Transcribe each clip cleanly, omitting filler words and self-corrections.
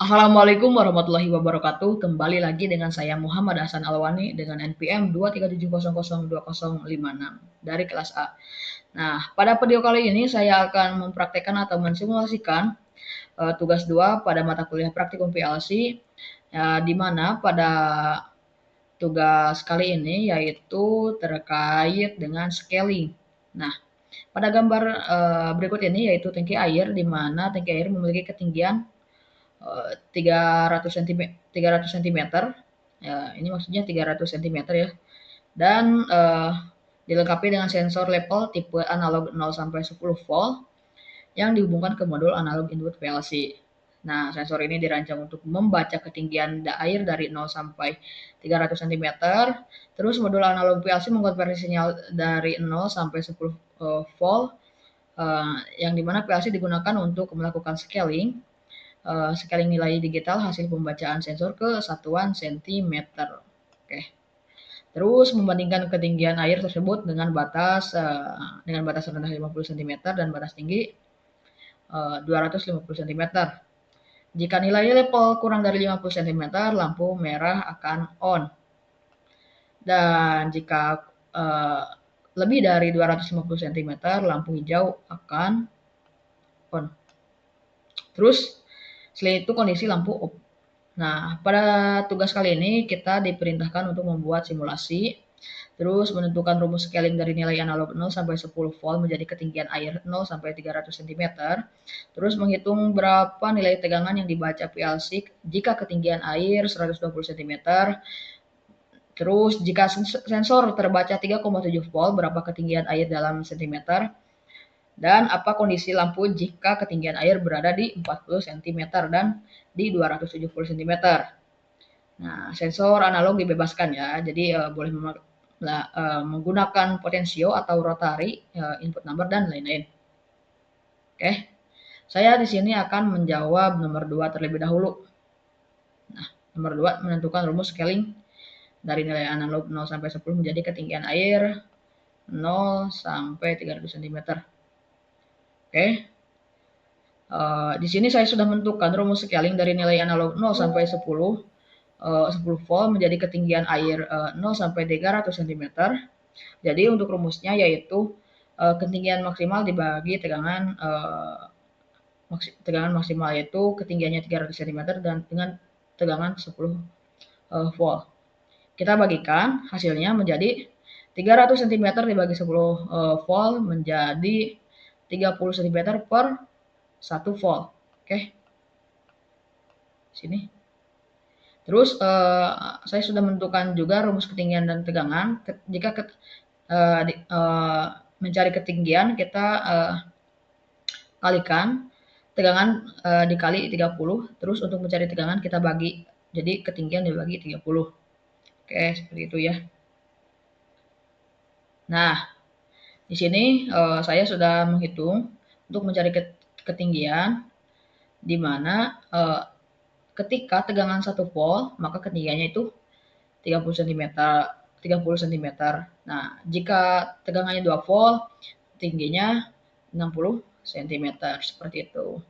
Assalamualaikum warahmatullahi wabarakatuh. Kembali lagi dengan saya Muhammad Hasan Alwani dengan NPM 237002056 dari kelas A. Nah, pada video kali ini saya akan mempraktekkan atau mensimulasikan tugas 2 pada mata kuliah praktikum PLC, di mana pada tugas kali ini yaitu terkait dengan scaling. Nah, pada gambar berikut ini yaitu tangki air, di mana tangki air memiliki ketinggian 300 cm 300 cm. Ya, ini maksudnya 300 cm ya. Dan dilengkapi dengan sensor level tipe analog 0 sampai 10 volt yang dihubungkan ke modul analog input PLC. Nah, sensor ini dirancang untuk membaca ketinggian air dari 0 sampai 300 cm. Terus modul analog PLC mengkonversi sinyal dari 0 sampai 10 volt, yang dimana PLC digunakan untuk melakukan scaling nilai digital hasil pembacaan sensor ke satuan sentimeter. Oke. Terus membandingkan ketinggian air tersebut dengan batas rendah 50 cm dan batas tinggi 250 cm. Jika nilai level kurang dari 50 cm, lampu merah akan on. Dan jika lebih dari 250 cm, lampu hijau akan on. Terus setelah itu kondisi lampu off. Nah, pada tugas kali ini kita diperintahkan untuk membuat simulasi, terus menentukan rumus scaling dari nilai analog 0 sampai 10 volt menjadi ketinggian air 0 sampai 300 cm, terus menghitung berapa nilai tegangan yang dibaca PLC jika ketinggian air 120 cm, terus jika sensor terbaca 3,7 volt berapa ketinggian air dalam cm, dan apa kondisi lampu jika ketinggian air berada di 40 cm dan di 270 cm. Nah, sensor analog dibebaskan ya, jadi boleh menggunakan potensio atau rotari, input number, dan lain-lain. Oke, saya di sini akan menjawab nomor 2 terlebih dahulu. Nah, nomor 2 menentukan rumus scaling dari nilai analog 0 sampai 10 menjadi ketinggian air 0 sampai 300 cm. Oke. Di sini saya sudah menentukan rumus scaling dari nilai analog 0 sampai 10 volt menjadi ketinggian air 0 sampai 300 cm. Jadi untuk rumusnya yaitu ketinggian maksimal dibagi tegangan maksimal, yaitu ketinggiannya 300 cm dan dengan tegangan 10 volt. Kita bagikan hasilnya menjadi 300 cm dibagi 10 volt menjadi 30 cm per 1 volt. Oke. Sini. Terus saya sudah menentukan juga rumus ketinggian dan tegangan. Jika mencari ketinggian, kita kalikan tegangan dikali 30. Terus untuk mencari tegangan kita bagi. Jadi ketinggian dibagi 30. Oke, seperti itu ya. Nah, di sini saya sudah menghitung untuk mencari ketinggian, di mana ketika tegangan 1 volt, maka ketinggiannya itu 30 cm. Nah, jika tegangannya 2 volt, tingginya 60 cm. Seperti itu.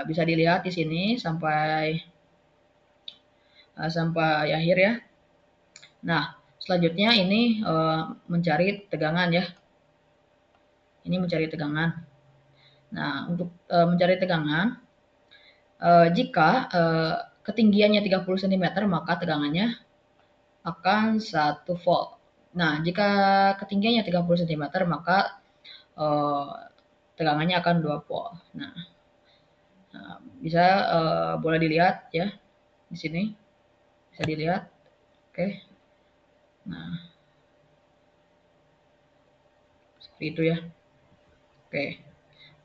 Bisa dilihat di sini sampai akhir ya. Nah, selanjutnya ini mencari tegangan ya. Ini mencari tegangan. Nah, untuk mencari tegangan, jika ketinggiannya 30 cm, maka tegangannya akan 1 volt. Nah, jika ketinggiannya 30 cm, maka tegangannya akan 2 volt. Nah, bisa boleh dilihat ya di sini. Bisa dilihat. Oke. Nah, seperti itu ya. Oke.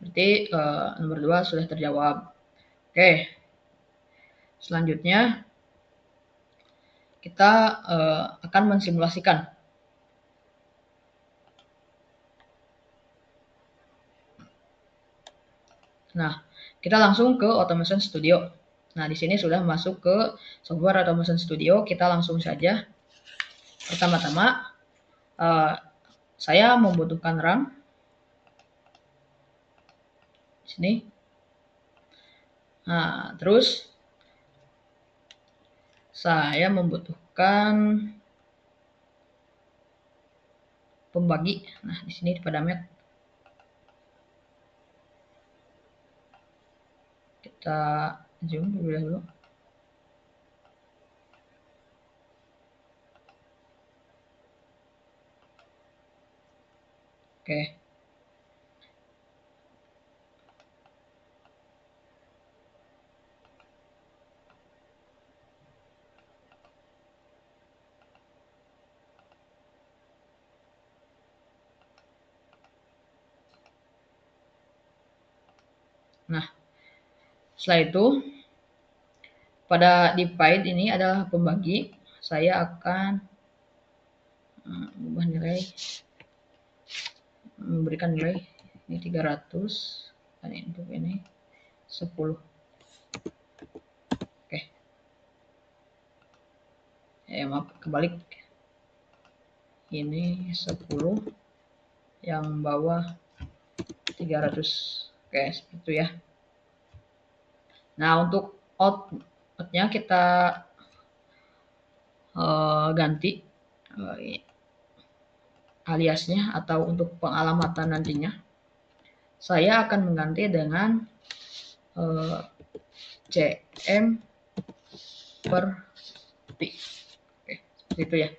Berarti nomor 2 sudah terjawab. Oke. Selanjutnya kita akan mensimulasikan. Nah, kita langsung ke Automation Studio. Nah, di sini sudah masuk ke software Automation Studio. Kita langsung saja. Pertama-tama, saya membutuhkan RAM. Di sini. Nah, terus saya membutuhkan pembagi. Nah, di sini pada met kita zoom dulu. Oke. Nah, setelah itu pada divide ini adalah pembagi. Saya akan ubah nilai, memberikan nilai ini 300 dan untuk ini 10. Oke. Maaf, kebalik. Ini 10, yang bawah 300. Oke, seperti itu ya. Nah, untuk outputnya kita ganti aliasnya, atau untuk pengalamatan nantinya saya akan mengganti dengan cm per p. Oke, seperti itu ya.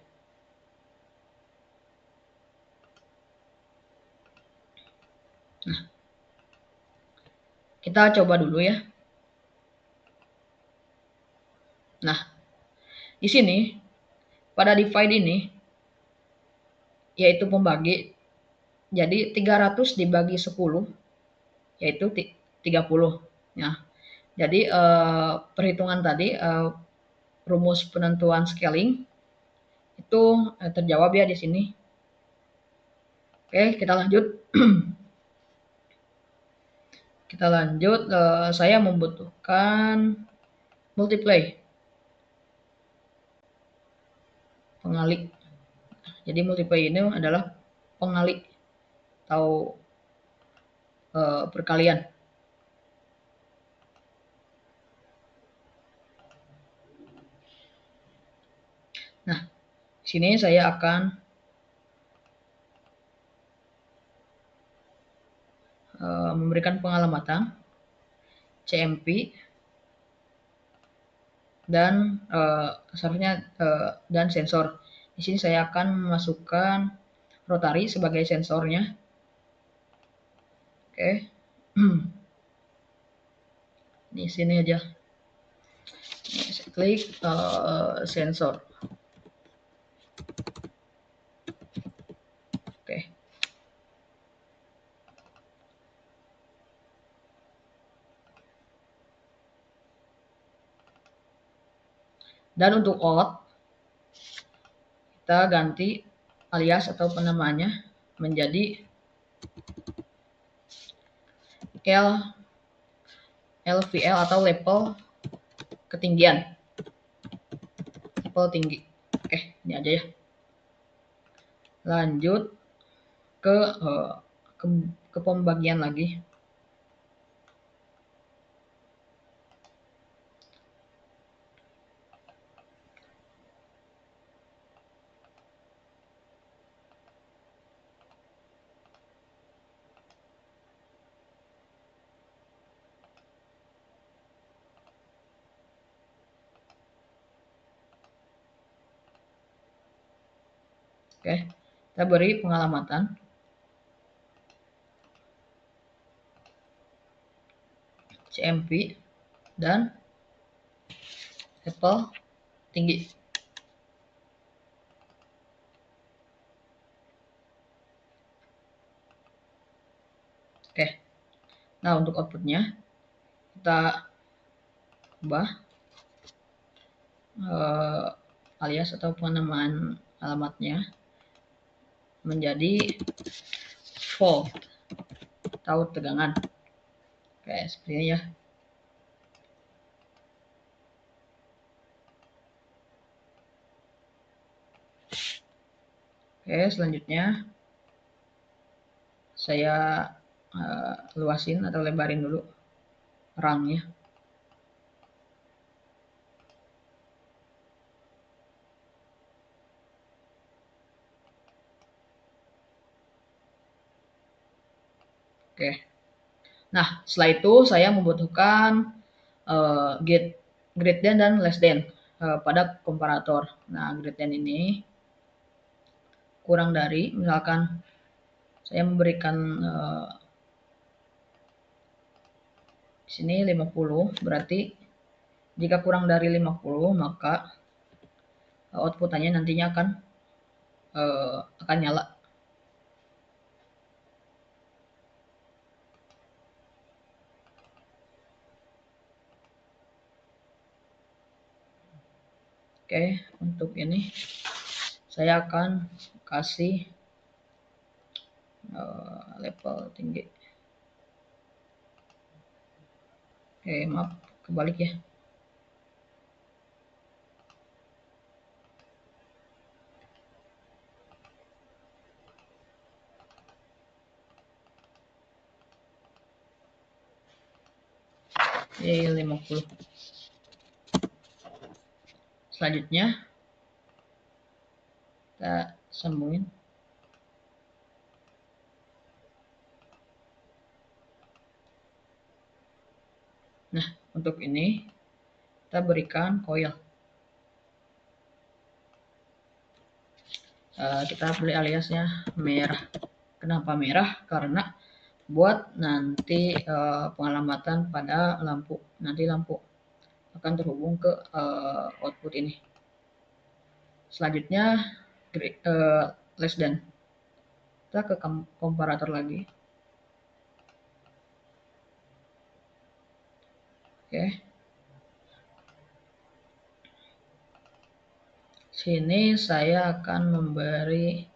Nah, kita coba dulu ya. Nah, di sini pada divide ini yaitu pembagi, jadi 300 dibagi 10 yaitu 30. Nah, jadi perhitungan tadi, rumus penentuan scaling itu terjawab ya di sini. Oke, kita lanjut. Kita lanjut. Saya membutuhkan multiply, pengali. Jadi multiply ini adalah pengali atau perkalian. Nah, di sini saya akan memberikan pengalamatan CMP dan seharusnya dan sensor. Di sini saya akan memasukkan rotary sebagai sensornya. Oke. Di sini aja. Saya klik sensor. Oke. Dan untuk out kita ganti alias atau penamaannya menjadi LVL atau level ketinggian. Level tinggi. Oke, ini aja ya. Lanjut ke pembagian lagi. Oke, kita beri pengalamatan. CMP dan level tinggi. Oke. Nah, untuk outputnya kita ubah alias atau penamaan alamatnya menjadi volt atau tegangan. Oke, seperti ini ya. Oke, selanjutnya saya luasin atau lebarin dulu rangnya. Oke. Nah, setelah itu saya membutuhkan greater dan less than pada komparator. Nah, greater than ini kurang dari, misalkan saya memberikan di sini 50, berarti jika kurang dari 50 maka outputannya nantinya akan nyala. Oke, untuk ini saya akan kasih level tinggi. Oke, maaf, kebalik ya. Oke, 50. Selanjutnya kita sambungin. Nah, untuk ini kita berikan coil. Kita beli aliasnya merah. Kenapa merah? Karena buat nanti pengalamatan pada lampu. Nanti lampu akan terhubung ke output ini. Selanjutnya less than. Kita ke komparator lagi. Oke. Sini saya akan memberi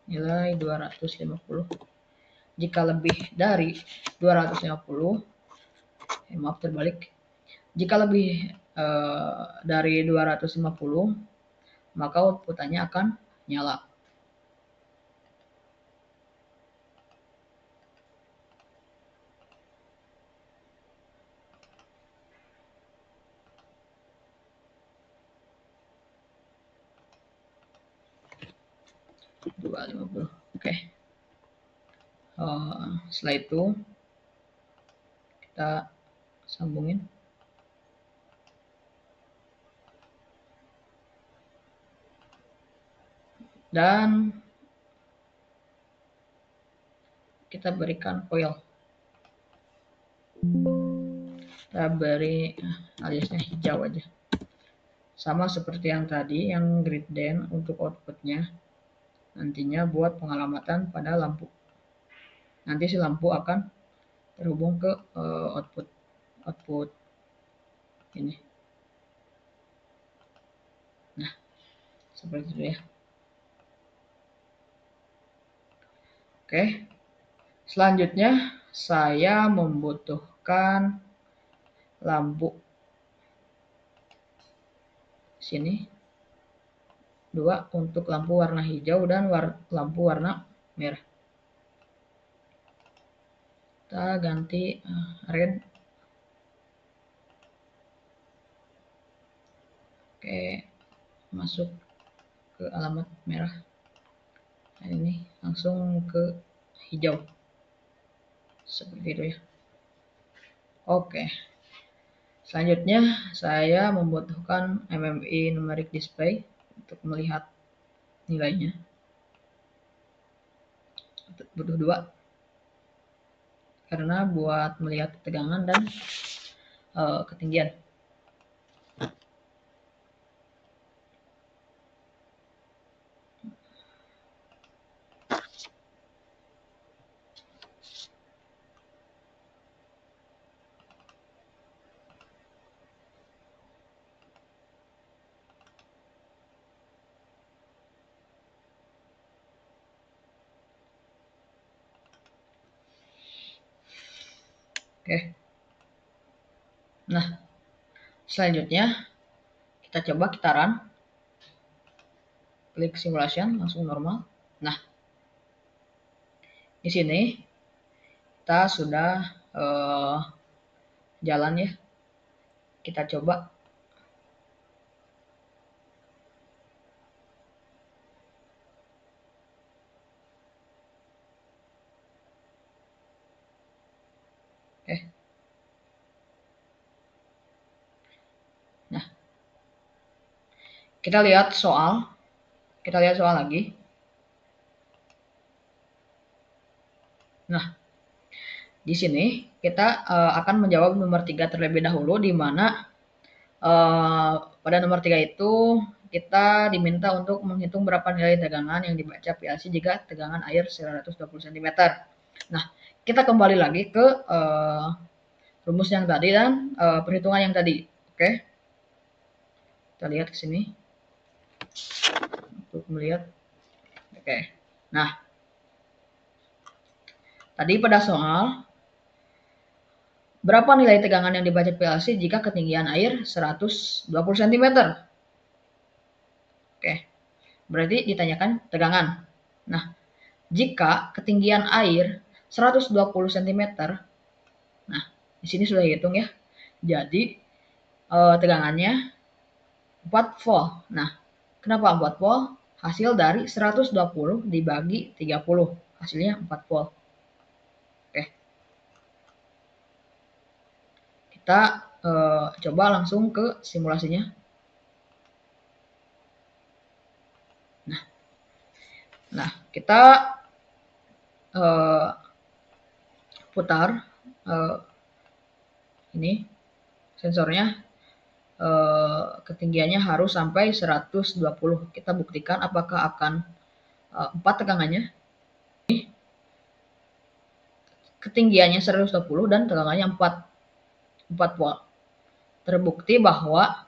nilai 250. Jika lebih dari 250, maaf terbalik. Jika lebih dari 250, maka outputannya akan nyala. Oke. Setelah itu kita sambungin. Dan kita berikan coil. Kita beri aliasnya hijau aja. Sama seperti yang tadi, yang grid den untuk outputnya. Nantinya buat pengalamatan pada lampu. Nanti si lampu akan terhubung ke output ini. Nah, seperti itu ya. Oke. Selanjutnya saya membutuhkan lampu sini 2 untuk lampu warna hijau dan lampu warna merah. Kita ganti red. Oke, masuk ke alamat merah. Nah, ini langsung ke hijau. Seperti itu ya. Oke. Selanjutnya saya membutuhkan MMI numeric display untuk melihat nilainya. Butuh 2 karena buat melihat ketegangan dan ketinggian. Oke. Nah, selanjutnya kita coba kita run. Klik simulation langsung normal. Nah, di sini kita sudah jalan ya. Kita coba Oke. Nah, kita lihat soal. Kita lihat soal lagi. Nah, di sini kita akan menjawab nomor 3 terlebih dahulu, di mana pada nomor 3 itu kita diminta untuk menghitung berapa nilai tegangan yang dibaca PLC jika tegangan air 120 cm. Nah, kita kembali lagi ke rumus yang tadi dan perhitungan yang tadi. Oke, kita lihat ke sini untuk melihat. Oke, nah tadi pada soal, berapa nilai tegangan yang dibaca PLC jika ketinggian air 120 cm? Oke, berarti ditanyakan tegangan. Nah, jika ketinggian air 120 cm, nah di sini sudah hitung ya. Jadi tegangannya 4 volt. Nah, kenapa 4 volt? Hasil dari 120 dibagi 30, hasilnya 4 volt. Oke, kita coba langsung ke simulasinya. Nah, kita putar ini sensornya, ketinggiannya harus sampai 120. Kita buktikan apakah akan 4 tegangannya. Ketinggiannya 120 dan tegangannya 4 volt. Terbukti bahwa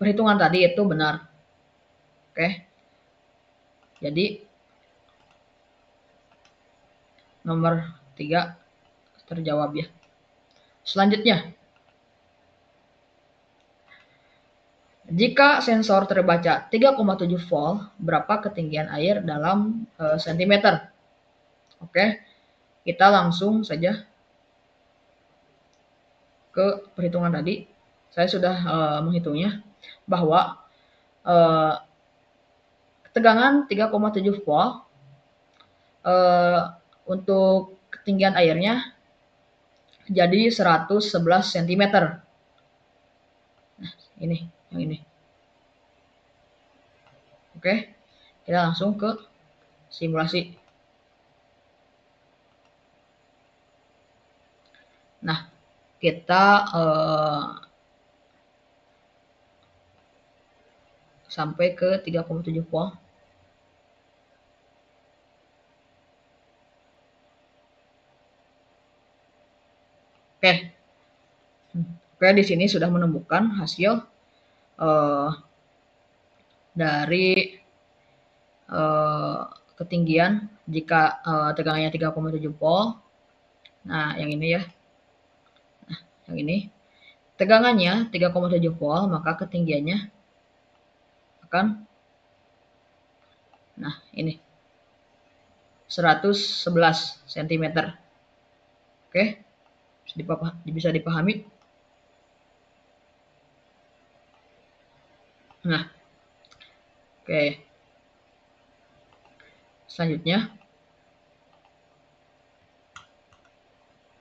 perhitungan tadi itu benar. Oke. Jadi nomor 3 terjawab ya. Selanjutnya, jika sensor terbaca 3,7 volt, berapa ketinggian air dalam sentimeter? Oke, kita langsung saja ke perhitungan tadi. Saya sudah menghitungnya bahwa tegangan 3,7 volt untuk ketinggian airnya jadi 111 cm. Nah, ini, yang ini. Oke, kita langsung ke simulasi. Nah, kita sampai ke 3,7 volt. Oke. Oke, di sini sudah menemukan hasil dari ketinggian jika tegangannya 3,7 volt. Nah, yang ini ya. Nah, yang ini. Tegangannya 3,7 volt, maka ketinggiannya akan, nah ini, 111 cm. Oke, bisa dipahami. Nah, oke. Selanjutnya,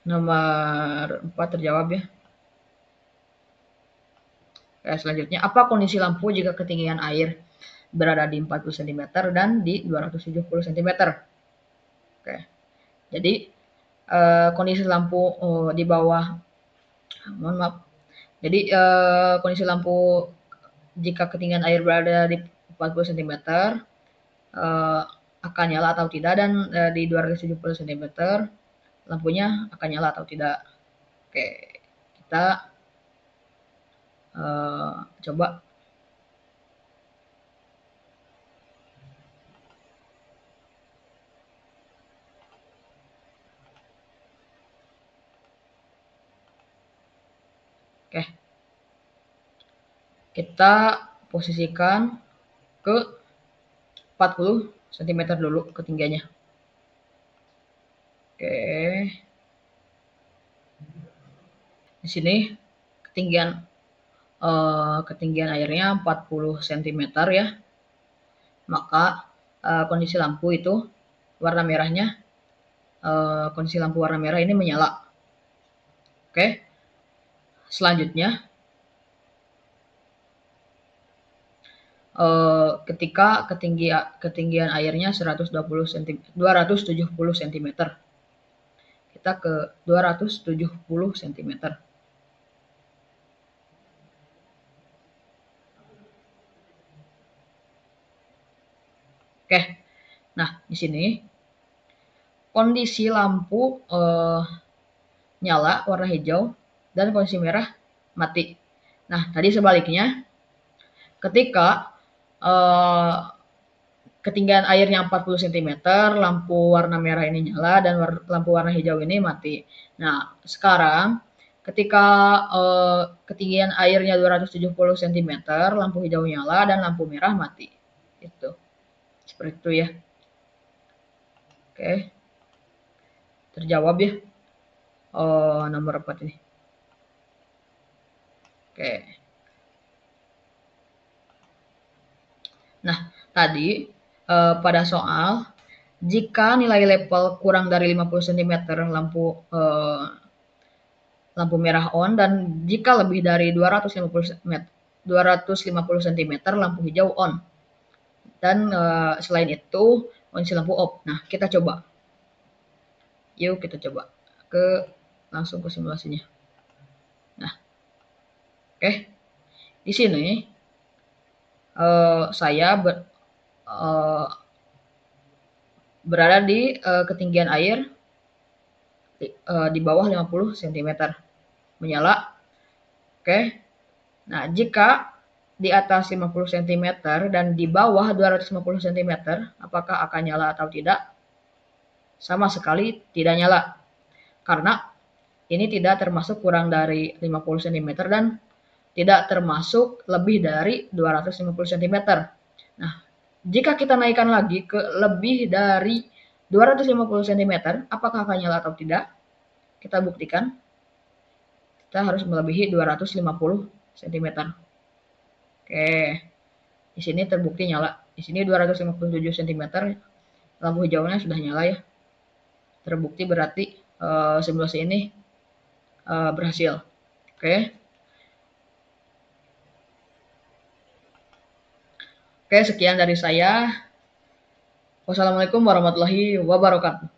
nomor 4 terjawab ya. Oke, selanjutnya, apa kondisi lampu jika ketinggian air berada di 40 cm dan di 270 cm? Oke, jadi kondisi lampu di bawah, mohon maaf. Jadi kondisi lampu jika ketinggian air berada di 40 cm akan nyala atau tidak, dan di 270 cm lampunya akan nyala atau tidak. Oke, kita coba. Oke, kita posisikan ke 40 cm dulu ketinggiannya. Oke, di sini ketinggian airnya 40 cm ya, maka kondisi lampu itu warna merahnya kondisi lampu warna merah ini menyala. Oke. Selanjutnya, ketika ketinggian airnya 270 cm. Kita ke 270 cm. Oke. Nah, di sini kondisi lampu nyala warna hijau dan kondisi merah mati. Nah, tadi sebaliknya, ketika ketinggian airnya 40 cm, lampu warna merah ini nyala dan lampu warna hijau ini mati. Nah, sekarang ketika ketinggian airnya 270 cm, lampu hijau nyala dan lampu merah mati. Itu. Seperti itu ya. Oke. Terjawab ya. Nomor 4 ini. Oke. Nah, tadi pada soal, jika nilai level kurang dari 50 cm lampu merah on, dan jika lebih dari 250 cm lampu hijau on. Dan selain itu kondisi lampu off. Nah, kita coba. Yuk kita coba langsung ke simulasinya. Nah, oke. Di sini saya berada di ketinggian air di bawah 50 cm. Menyala. Oke. Nah, jika di atas 50 cm dan di bawah 250 cm, apakah akan nyala atau tidak? Sama sekali tidak nyala. Karena ini tidak termasuk kurang dari 50 cm dan tidak termasuk lebih dari 250 cm. Nah, jika kita naikkan lagi ke lebih dari 250 cm, apakah akan nyala atau tidak? Kita buktikan. Kita harus melebihi 250 cm. Oke. Di sini terbukti nyala. Di sini 257 cm, lampu hijaunya sudah nyala ya. Terbukti berarti simulasi ini berhasil. Oke. Oke, sekian dari saya. Wassalamualaikum warahmatullahi wabarakatuh.